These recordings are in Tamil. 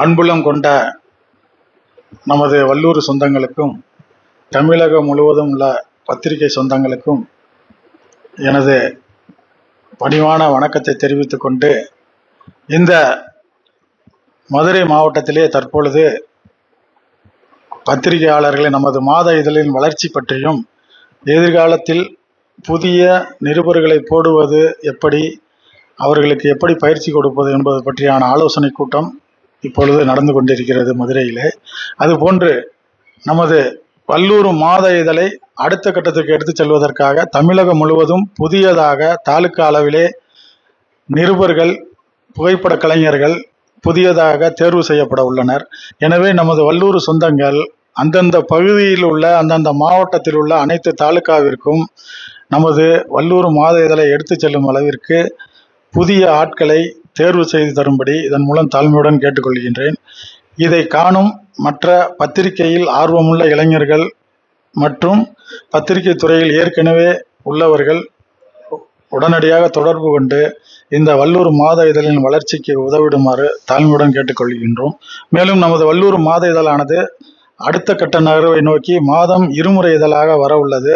அன்புள்ளம் கொண்ட நமது வல்லூர் சொந்தங்களுக்கும் தமிழகம் முழுவதும் உள்ள பத்திரிகை சொந்தங்களுக்கும் எனது பணிவான வணக்கத்தை தெரிவித்துக் கொண்டு, இந்த மதுரை மாவட்டத்திலே தற்பொழுது பத்திரிகையாளர்களை நமது மாத இதழின் வளர்ச்சி பற்றியும், எதிர்காலத்தில் புதிய நிருபர்களை போடுவது எப்படி, அவர்களுக்கு எப்படி பயிற்சி கொடுப்பது என்பது பற்றியான ஆலோசனை கூட்டம் இப்பொழுது நடந்து கொண்டிருக்கிறது மதுரையிலே. அதுபோன்று நமது வல்லூர் மாத இதழை அடுத்த கட்டத்துக்கு எடுத்துச் செல்வதற்காக தமிழகம் முழுவதும் புதியதாக தாலுகா அளவிலே நிருபர்கள், புகைப்பட கலைஞர்கள் புதியதாக தேர்வு செய்யப்பட உள்ளனர். எனவே நமது வல்லூர் சொந்தங்கள் அந்தந்த பகுதியில் உள்ள, அந்தந்த மாவட்டத்தில் உள்ள அனைத்து தாலுகாவிற்கும் நமது வல்லூர் மாத இதழை எடுத்துச் செல்லும் அளவிற்கு புதிய ஆட்களை தேர்வு செய்து தரும்படி இதன் மூலம் தாழ்மையுடன் கேட்டுக்கொள்கின்றேன். இதை காணும் மற்ற பத்திரிகையில் ஆர்வமுள்ள இளைஞர்கள் மற்றும் பத்திரிகை துறையில் ஏற்கனவே உள்ளவர்கள் உடனடியாக தொடர்பு கொண்டு இந்த வல்லூர் மாத இதழின் வளர்ச்சிக்கு உதவிடுமாறு தாழ்மையுடன் கேட்டுக்கொள்கின்றோம். மேலும் நமது வல்லூர் மாத இதழானது அடுத்த கட்ட நகர்வை நோக்கி மாதம் 2 முறை இதழாக வர உள்ளது.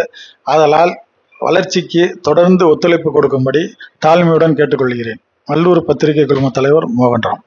ஆதலால் வளர்ச்சிக்கு தொடர்ந்து ஒத்துழைப்பு கொடுக்கும்படி தாழ்மையுடன் கேட்டுக்கொள்கிறேன். வல்லூர் பத்திரிகை குழும தலைவர் மோகன்ராம்.